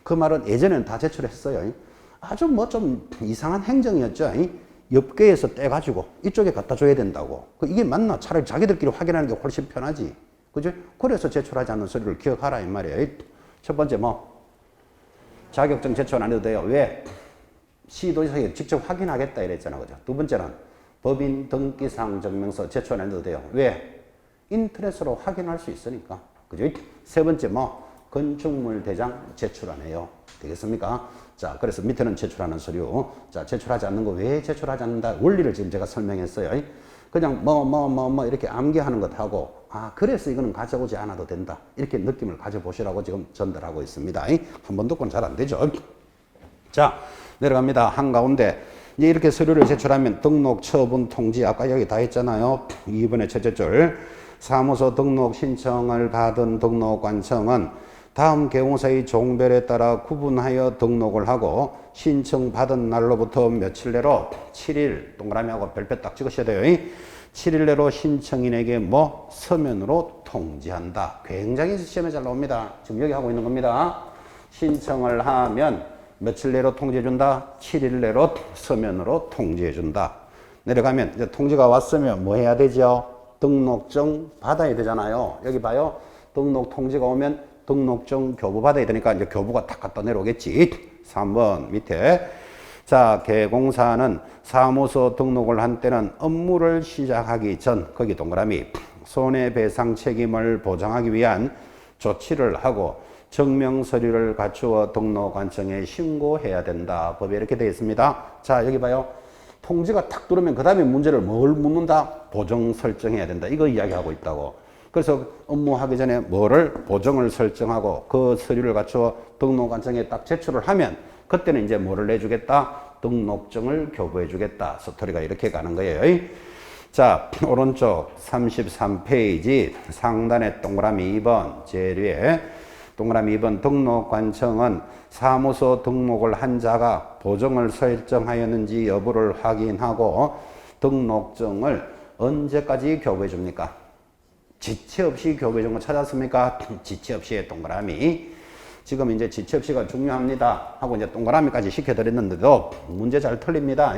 그 말은 예전에는 다 제출했어요. 아주 뭐 좀 이상한 행정이었죠. 옆계에서 떼가지고 이쪽에 갖다 줘야 된다고. 이게 맞나? 차라리 자기들끼리 확인하는 게 훨씬 편하지. 그죠? 그래서 제출하지 않는 서류를 기억하라 이 말이에요. 첫 번째 뭐 자격증 제출 안 해도 돼요. 왜? 시도지사에 직접 확인하겠다 이랬잖아. 그죠? 두 번째는 법인 등기사항 증명서 제출 안 해도 돼요. 왜? 인터넷으로 확인할 수 있으니까. 그죠? 세 번째 뭐 건축물 대장 제출 안 해요. 되겠습니까? 자, 그래서 밑에는 제출하는 서류. 자, 제출하지 않는 거 왜 제출하지 않는다? 원리를 지금 제가 설명했어요. 그냥 뭐 이렇게 암기하는 것하고 그래서 이거는 가져오지 않아도 된다. 이렇게 느낌을 가져보시라고 지금 전달하고 있습니다. 한 번 듣고는 잘 안 되죠. 자, 내려갑니다. 한가운데 이제 이렇게 서류를 제출하면 등록 처분 통지 아까 여기 다 했잖아요. 2번의 첫째 줄 사무소 등록 신청을 받은 등록관청은 다음 경우서의 종별에 따라 구분하여 등록을 하고 신청받은 날로부터 며칠 내로 7일 동그라미하고 별표 딱 찍으셔야 돼요. 7일 내로 신청인에게 뭐 서면으로 통지한다. 굉장히 시험에 잘 나옵니다. 지금 여기 하고 있는 겁니다. 신청을 하면 며칠 내로 통지해준다? 7일 내로 서면으로 통지해준다. 내려가면 이제 통지가 왔으면 뭐 해야 되죠? 등록증 받아야 되잖아요. 여기 봐요. 등록 통지가 오면 등록증 교부 받아야 되니까 이제 교부가 탁 갖다 내려오겠지. 3번 밑에. 자, 개공사는 사무소 등록을 한 때는 업무를 시작하기 전, 거기 동그라미, 손해배상 책임을 보장하기 위한 조치를 하고 증명 서류를 갖추어 등록관청에 신고해야 된다. 법에 이렇게 되어 있습니다. 자, 여기 봐요. 통지가 탁 들어오면 그 다음에 문제를 뭘 묻는다? 보정 설정해야 된다. 이거 이야기하고 있다고. 그래서 업무하기 전에 뭐를 보정을 설정하고 그 서류를 갖추어 등록관청에 딱 제출을 하면 그때는 이제 뭐를 내주겠다? 등록증을 교부해 주겠다. 스토리가 이렇게 가는 거예요. 자, 오른쪽 33페이지 상단에 동그라미 2번 제일 위에 동그라미 2번 등록관청은 사무소 등록을 한 자가 보정을 설정하였는지 여부를 확인하고 등록증을 언제까지 교부해 줍니까? 지체 없이 교부해 준 거 찾았습니까? 지체 없이의 동그라미. 지금 이제 지체 없이가 중요합니다. 하고 이제 동그라미까지 시켜드렸는데도 문제 잘 틀립니다.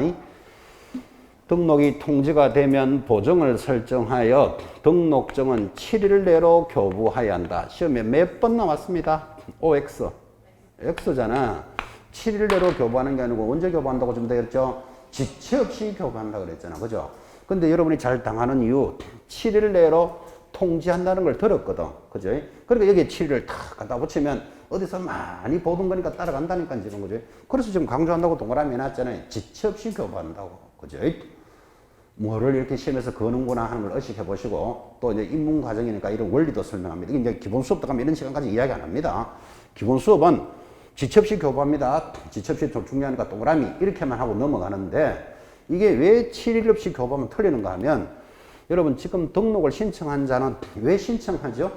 등록이 통지가 되면 보정을 설정하여 등록증은 7일 내로 교부해야 한다. 시험에 몇 번 나왔습니다. OX. X잖아. 7일 내로 교부하는 게 아니고 언제 교부한다고 좀 되겠죠? 지체 없이 교부한다고 그랬잖아. 그죠? 근데 여러분이 잘 당하는 이유 7일 내로 통지한다는 걸 들었거든. 그죠? 그러니까 여기에 7일을 탁 갖다 붙이면 어디서 많이 보던 거니까 따라간다니까 지금. 그죠? 그래서 지금 강조한다고 동그라미 해놨잖아요. 지체 없이 교부한다고. 그죠? 뭐를 이렇게 시험에서 거는구나 하는 걸 의식해 보시고 또 이제 입문 과정이니까 이런 원리도 설명합니다. 이게 이제 기본 수업 들어가면 이런 시간까지 이야기 안 합니다. 기본 수업은 지체 없이 교부합니다. 지체 없이 좀 중요하니까 동그라미 이렇게만 하고 넘어가는데 이게 왜 7일 없이 교부하면 틀리는가 하면 여러분 지금 등록을 신청한 자는 왜 신청하죠?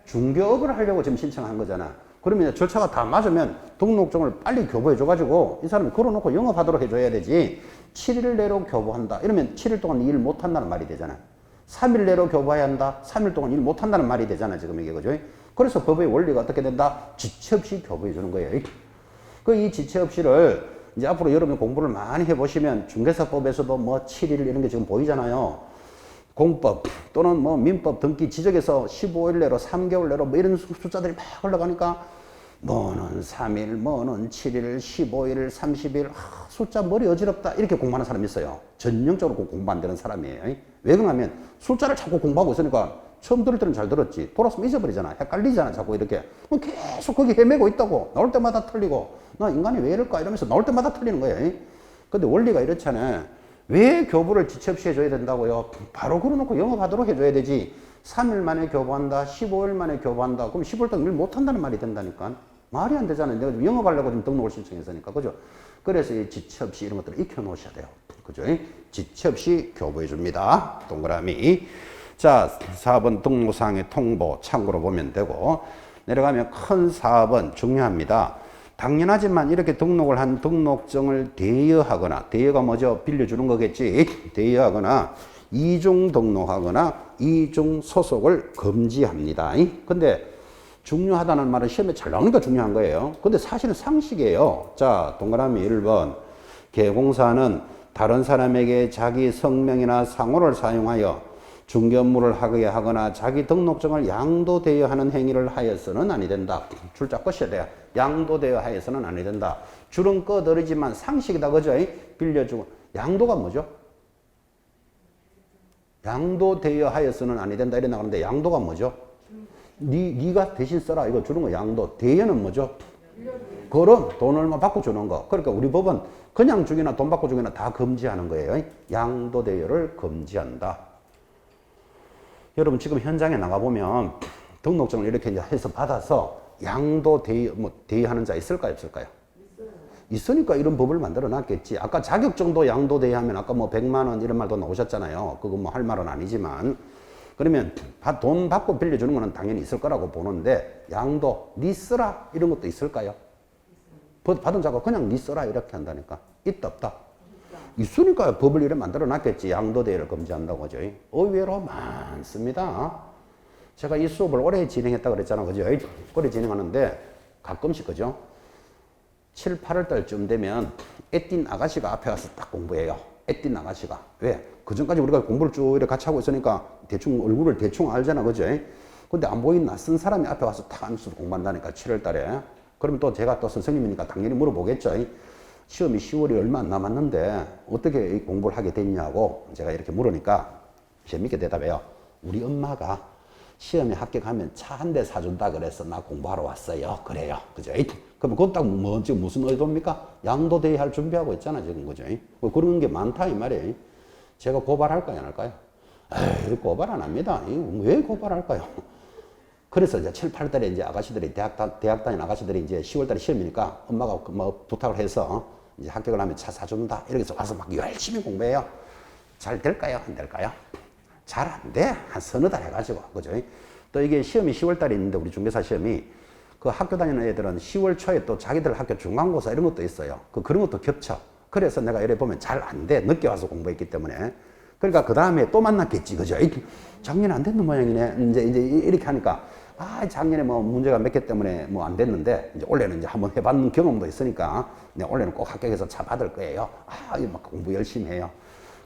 중개업을 하려고 지금 신청한 거잖아. 그러면 절차가 다 맞으면 등록증을 빨리 교부해 줘가지고 이 사람이 걸어놓고 영업하도록 해줘야 되지. 7일 내로 교부한다. 이러면 7일 동안 일 못한다는 말이 되잖아. 3일 내로 교부해야 한다. 3일 동안 일 못한다는 말이 되잖아. 지금 이게 그죠? 그래서 법의 원리가 어떻게 된다? 지체 없이 교부해 주는 거예요. 그 이 지체 없이를 이제 앞으로 여러분 공부를 많이 해보시면 중개사법에서도 뭐 7일 이런 게 지금 보이잖아요. 공법 또는 뭐 민법 등기 지적에서 15일 내로 3개월 내로 뭐 이런 숫자들이 막 올라가니까 뭐는 3일, 뭐는 7일, 15일, 30일 숫자 머리 어지럽다 이렇게 공부하는 사람이 있어요. 전형적으로 공부 안 되는 사람이에요. 왜 그러냐면 숫자를 자꾸 공부하고 있으니까 처음 들을 때는 잘 들었지 돌아서면 잊어버리잖아. 헷갈리잖아. 자꾸 이렇게 계속 거기 헤매고 있다고. 나올 때마다 틀리고 나 인간이 왜 이럴까 이러면서 나올 때마다 틀리는 거예요. 근데 원리가 이렇잖아요. 왜 교부를 지체 없이 해줘야 된다고요? 바로 걸어놓고 영업하도록 해줘야 되지. 3일 만에 교부한다, 15일 만에 교부한다. 그럼 15일 동안 일 못한다는 말이 된다니까. 말이 안 되잖아요. 내가 좀 영업하려고 좀 등록을 신청했으니까. 그죠? 그래서 이 지체 없이 이런 것들을 익혀 놓으셔야 돼요. 그죠? 지체 없이 교부해 줍니다. 동그라미. 자, 4번 등록사항의 통보 참고로 보면 되고, 내려가면 큰 4번 중요합니다. 당연하지만 이렇게 등록을 한 등록증을 대여하거나, 대여가 뭐죠? 빌려주는 거겠지. 대여하거나, 이중 등록하거나, 이중 소속을 금지합니다. 근데 중요하다는 말은 시험에 잘 나오니까 중요한 거예요. 근데 사실은 상식이에요. 자, 동그라미 1번. 개공사는 다른 사람에게 자기 성명이나 상호를 사용하여 중개 업무를 하게 하거나 자기 등록증을 양도대여하는 행위를 하여서는 아니 된다. 줄자 꺼셔야 돼요. 양도대여 하여서는 아니 된다. 줄은 꺼드리지만 상식이다. 그죠? 빌려주고. 양도가 뭐죠? 양도대여 하여서는 아니 된다. 이래 나가는데 양도가 뭐죠? 네가 대신 써라. 이거 주는 거 양도. 대여는 뭐죠? 그럼 돈 얼마 받고 주는 거. 그러니까 우리 법은 그냥 주기나 돈 받고 주기나 다 금지하는 거예요. 양도대여를 금지한다. 여러분 지금 현장에 나가보면 등록증을 이렇게 이제 해서 받아서 양도 대여, 대여하는 자 있을까요? 없을까요? 있으니까 이런 법을 만들어 놨겠지. 아까 자격증도 양도 대여하면 아까 뭐 100만 원 이런 말도 나오셨잖아요. 그거 뭐 할 말은 아니지만. 그러면 돈 받고 빌려주는 거는 당연히 있을 거라고 보는데 양도, 니 쓰라 이런 것도 있을까요? 받은 자가 그냥 니 써라 이렇게 한다니까. 있다 없다? 있으니까 법을 이래 만들어 놨겠지. 양도대회를 금지한다고. 그죠? 의외로 많습니다. 제가 이 수업을 오래 진행했다 그랬잖아. 그죠? 오래 진행하는데 가끔씩, 그죠? 7, 8월 달쯤 되면 애띤 아가씨가 앞에 가서 딱 공부해요. 애띤 아가씨가. 왜? 그 전까지 우리가 공부를 쭉 이렇게 같이 하고 있으니까 대충 얼굴을 대충 알잖아. 그죠? 근데 안 보인 낯선 사람이 앞에 와서 탁 앉아서 공부한다니까, 7월 달에. 그럼 또 제가 또 선생님이니까 당연히 물어보겠죠. 시험이 10월이 얼마 안 남았는데 어떻게 공부를 하게 됐냐고 제가 이렇게 물으니까 재밌게 대답해요. 우리 엄마가 시험에 합격하면 차 한 대 사준다 그래서 나 공부하러 왔어요. 그래요. 그죠? 그럼 그건 딱 뭐, 지금 무슨 의도입니까? 양도대회 할 준비하고 있잖아, 지금. 그죠? 뭐 그런 게 많다, 이 말이에요. 제가 고발할까요, 안 할까요? 에이, 고발 안 합니다. 왜 고발할까요? 그래서 이제 7, 8월 달에 이제 아가씨들이, 대학 다니는 아가씨들이 이제 10월 달에 시험이니까 엄마가 뭐 부탁을 해서 이제 합격을 하면 차 사준다. 이렇게 해서 와서 막 열심히 공부해요. 잘 될까요? 안 될까요? 잘 안 돼. 한 서너 달 해가지고. 그죠? 또 이게 시험이 10월 달에 있는데 우리 중개사 시험이 그 학교 다니는 애들은 10월 초에 또 자기들 학교 중간고사 이런 것도 있어요. 그런 것도 겹쳐. 그래서 내가 이래 보면 잘 안 돼. 늦게 와서 공부했기 때문에. 그러니까 그 다음에 또 만났겠지. 그죠? 작년에 안 됐는 모양이네. 이제 이렇게 하니까 작년에 뭐 문제가 몇 개 때문에 뭐 안 됐는데 이제 올해는 이제 한번 해봤는 경험도 있으니까 올해는 꼭 합격해서 차 받을 거예요. 막 공부 열심히 해요.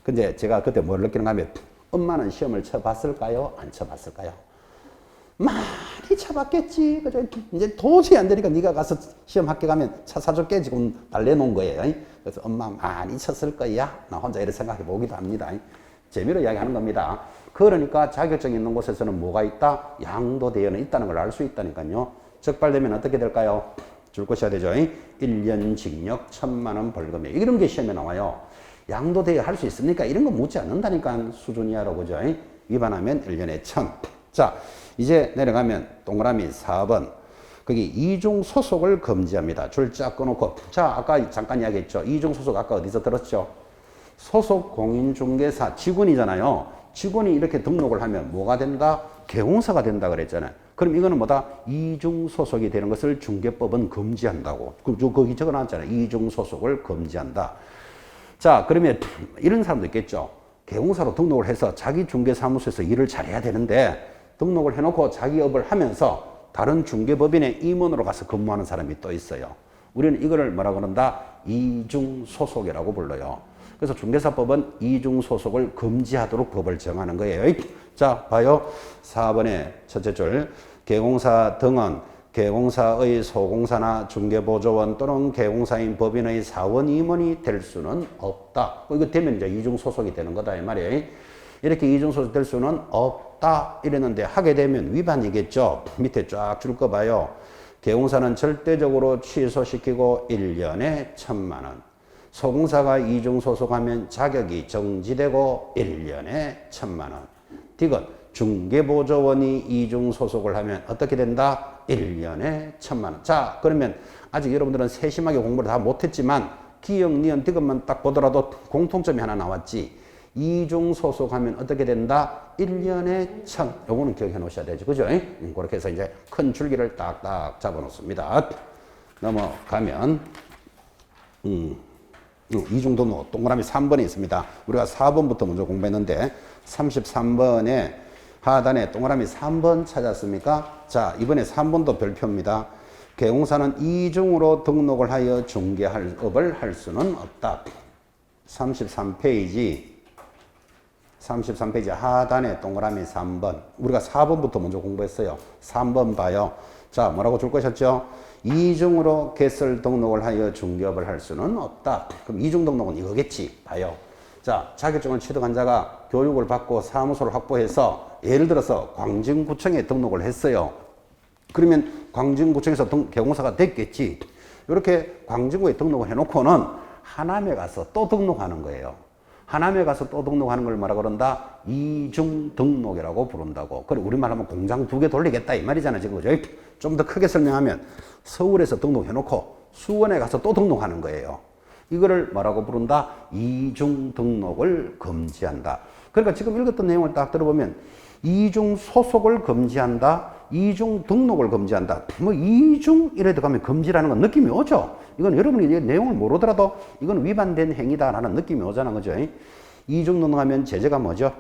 근데 제가 그때 뭘 느끼는가 하면 엄마는 시험을 쳐봤을까요? 안 쳐봤을까요? 많이 쳐봤겠지. 그죠? 이제 도저히 안 되니까 네가 가서 시험 합격하면 차 사줄게 지금 달래놓은 거예요. 그래서 엄마 많이 쳤을 거야. 나 혼자 이렇게 생각해 보기도 합니다. 재미로 이야기하는 겁니다. 그러니까 자격증 있는 곳에서는 뭐가 있다? 양도대여는 있다는 걸 알 수 있다니까요. 적발되면 어떻게 될까요? 줄 것이야 되죠. 1년 징역 1,000만 원 벌금에 이런 게 시험에 나와요. 양도대여 할 수 있습니까? 이런 거 묻지 않는다니까. 수준 이하로. 그죠? 위반하면 1년에 1,000. 자, 이제 내려가면 동그라미 4번. 거기 이중 소속을 금지합니다. 줄 쫙 꺼놓고. 자, 아까 잠깐 이야기했죠. 이중 소속 아까 어디서 들었죠? 소속 공인중개사 직원이잖아요. 직원이 이렇게 등록을 하면 뭐가 된다? 개공사가 된다 그랬잖아요. 그럼 이거는 뭐다? 이중 소속이 되는 것을 중개법은 금지한다고. 거기 적어놨잖아요. 이중 소속을 금지한다. 자, 그러면 이런 사람도 있겠죠. 개공사로 등록을 해서 자기 중개사무소에서 일을 잘해야 되는데 등록을 해놓고 자기 업을 하면서 다른 중개법인의 임원으로 가서 근무하는 사람이 또 있어요. 우리는 이거를 뭐라고 그런다? 이중소속이라고 불러요. 그래서 중개사법은 이중소속을 금지하도록 법을 정하는 거예요. 자, 봐요. 4번의 첫째 줄. 개공사 등은 개공사의 소공사나 중개보조원 또는 개공사인 법인의 사원 임원이 될 수는 없다. 이거 되면 이제 이중소속이 되는 거다, 이 말이에요. 이렇게 이중소속 될 수는 없다. 이랬는데 하게 되면 위반이겠죠. 밑에 쫙 줄 거 봐요. 개공사는 절대적으로 취소시키고 1년에 1,000만 원. 소공사가 이중소속하면 자격이 정지되고 1년에 1,000만 원. 디귿 중개보조원이 이중소속을 하면 어떻게 된다? 1년에 1,000만 원. 자, 그러면 아직 여러분들은 세심하게 공부를 다 못했지만 기역, 니은, 디귿만 딱 보더라도 공통점이 하나 나왔지. 이중소속하면 어떻게 된다? 1년에 1,000. 요거는 기억해 놓으셔야 되죠. 그죠? 그렇게 해서 이제 큰 줄기를 딱딱 잡아 놓습니다. 넘어가면 이중등록 동그라미 3번에 있습니다. 우리가 4번부터 먼저 공부했는데 33번에 하단에 동그라미 3번 찾았습니까? 자, 이번에 3번도 별표입니다. 개공사는 이중으로 등록을 하여 중개할 업을 할 수는 없다. 33페이지 하단에 동그라미 3번. 우리가 4번부터 먼저 공부했어요. 3번 봐요. 자, 뭐라고 줄 것이었죠? 이중으로 개설 등록을 하여 중개업을 할 수는 없다. 그럼 이중 등록은 이거겠지. 봐요. 자, 자격증을 취득한 자가 교육을 받고 사무소를 확보해서 예를 들어서 광진구청에 등록을 했어요. 그러면 광진구청에서 개공사가 됐겠지. 이렇게 광진구에 등록을 해놓고는 하남에 가서 또 등록하는 거예요. 하남에 가서 또 등록하는 걸 뭐라 그런다? 이중 등록이라고 부른다고. 그래, 우리말 하면 공장 2개 돌리겠다 이 말이잖아, 지금. 그죠? 좀 더 크게 설명하면 서울에서 등록해놓고 수원에 가서 또 등록하는 거예요. 이거를 뭐라고 부른다? 이중 등록을 금지한다. 그러니까 지금 읽었던 내용을 딱 들어보면 이중 소속을 금지한다. 이중 등록을 금지한다. 뭐 이중 이래 들어가면 금지라는 건 느낌이 오죠? 이건 여러분이 이 내용을 모르더라도 이건 위반된 행위다라는 느낌이 오잖아. 그죠? 이중 등록하면 제재가 뭐죠?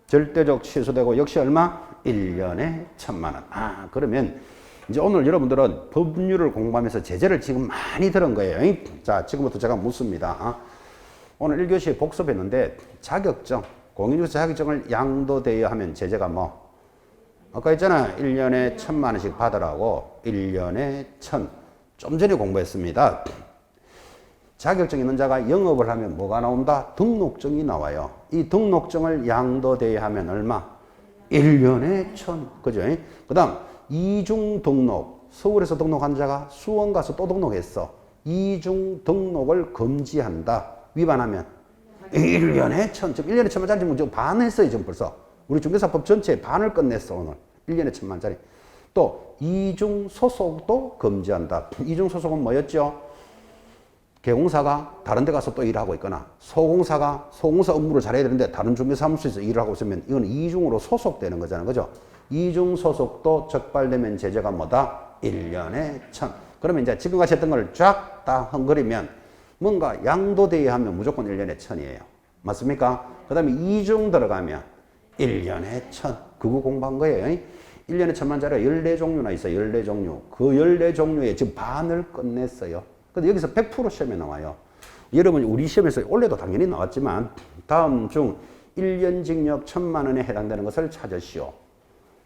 절대적 취소되고 역시 얼마? 1년에 1,000만 원. 아, 그러면 이제 오늘 여러분들은 법률을 공부하면서 제재를 지금 많이 들은 거예요. 자, 지금부터 제가 묻습니다. 오늘 1교시에 복습했는데 자격증, 공인중개사 자격증을 양도되어야 하면 제재가 뭐? 아까 했잖아. 1년에 1,000만 원씩 받으라고. 1년에 1,000. 좀 전에 공부했습니다. 자격증 있는 자가 영업을 하면 뭐가 나온다? 등록증이 나와요. 이 등록증을 양도되어야 하면 얼마? 1년에 1,000. 그죠? 그 다음 이중 등록. 서울에서 등록한 자가 수원 가서 또 등록했어. 이중 등록을 금지한다. 위반하면 1년에 1,000. 지금 1년에 1,000만짜리 지금 반했어요. 지금 벌써. 우리 중개사법 전체에 반을 끝냈어. 오늘. 1년에 1,000만짜리. 또 이중 소속도 금지한다. 이중 소속은 뭐였죠? 개공사가 다른 데 가서 또 일하고 있거나 소공사가 소공사 업무를 잘해야 되는데 다른 중개사무소에서 일을 하고 있으면 이건 이중으로 소속되는 거잖아요. 그죠? 이중 소속도 적발되면 제재가 뭐다? 1년에 1,000. 그러면 이제 지금까지 했던 걸 쫙 다 헝거리면 뭔가 양도되어야 하면 무조건 1년에 1,000이에요. 맞습니까? 그 다음에 이중 들어가면 1년에 1,000. 그거 공부한 거예요. 1년에 1,000만짜리가 14종류나 있어요. 14종류. 그 14종류에 지금 반을 끝냈어요. 근데 여기서 100% 시험에 나와요. 여러분, 우리 시험에서 올해도 당연히 나왔지만, 다음 중 1년 징역 1,000만 원에 해당되는 것을 찾으시오.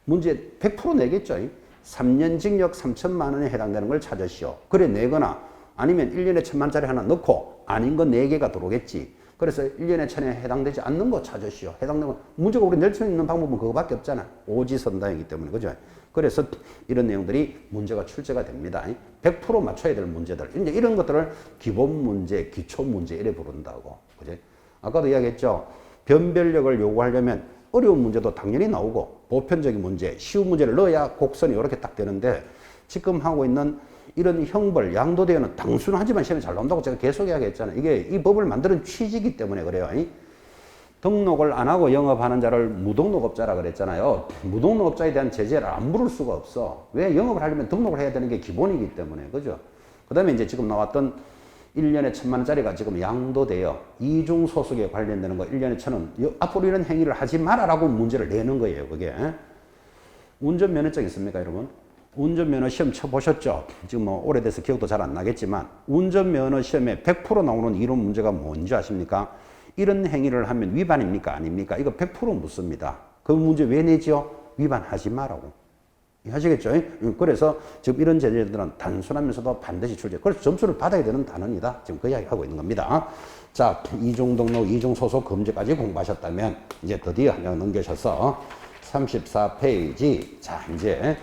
문제 100% 내겠죠. 3년 징역 3,000만 원에 해당되는 걸 찾으시오. 그래, 내거나, 아니면 1년에 1,000만 원짜리 하나 넣고, 아닌 거 4개가 들어오겠지. 그래서 1년에 1,000에 해당되지 않는 거 찾으시오. 해당되는 거, 문제가 우리 낼 수 있는 방법은 그거밖에 없잖아. 오지선다이기 때문에. 그죠? 그래서 이런 내용들이 문제가 출제가 됩니다. 100% 맞춰야 될 문제들. 이제 이런 것들을 기본 문제, 기초 문제 이래 부른다고. 그죠? 아까도 이야기했죠. 변별력을 요구하려면 어려운 문제도 당연히 나오고, 보편적인 문제, 쉬운 문제를 넣어야 곡선이 이렇게 딱 되는데, 지금 하고 있는 이런 형벌, 양도대여는 단순하지만 시험에 잘 나온다고 제가 계속 이야기했잖아요. 이게 이 법을 만드는 취지이기 때문에 그래요. 등록을 안 하고 영업하는 자를 무등록업자라 그랬잖아요. 무등록업자에 대한 제재를 안 물을 수가 없어. 왜? 영업을 하려면 등록을 해야 되는 게 기본이기 때문에. 그죠? 그 다음에 이제 지금 나왔던 1년에 1,000만 원짜리가 지금 양도되어 이중 소속에 관련되는 거 1년에 1,000원. 앞으로 이런 행위를 하지 말아라고 문제를 내는 거예요. 그게. 운전면허증 있습니까, 여러분? 운전면허 시험 쳐보셨죠? 지금 뭐 오래돼서 기억도 잘 안 나겠지만 운전면허 시험에 100% 나오는 이론 문제가 뭔지 아십니까? 이런 행위를 하면 위반입니까? 아닙니까? 이거 100% 묻습니다. 그 문제 왜 내죠? 위반하지 마라고. 하시겠죠? 그래서 지금 이런 제재들은 단순하면서도 반드시 출제. 그래서 점수를 받아야 되는 단원이다. 지금 그 이야기 하고 있는 겁니다. 자, 이중 등록, 이중 소속 금지까지 공부하셨다면 이제 드디어 한장 넘겨셔서 34페이지. 자, 이제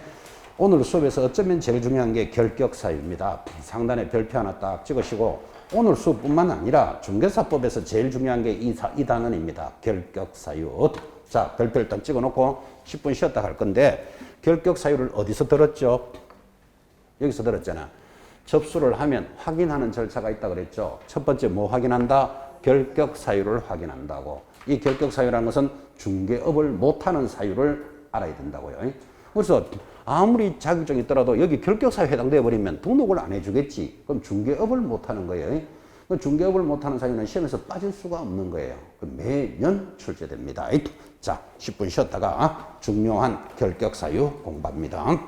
오늘 수업에서 어쩌면 제일 중요한 게 결격 사유입니다. 상단에 별표 하나 딱 찍으시고 오늘 수업뿐만 아니라 중개사법에서 제일 중요한 게 이 단원입니다. 결격 사유. 자, 별표 일단 찍어놓고 10분 쉬었다 갈 건데 결격 사유를 어디서 들었죠? 여기서 들었잖아. 접수를 하면 확인하는 절차가 있다 그랬죠. 첫 번째 뭐 확인한다? 결격 사유를 확인한다고. 이 결격 사유라는 것은 중개업을 못하는 사유를 알아야 된다고요. 그래서 아무리 자격증이 있더라도 여기 결격사유에 해당되어 버리면 등록을 안 해주겠지. 그럼 중개업을 못하는 거예요. 중개업을 못하는 사유는 시험에서 빠질 수가 없는 거예요. 매년 출제됩니다. 자, 10분 쉬었다가 중요한 결격사유 공부합니다.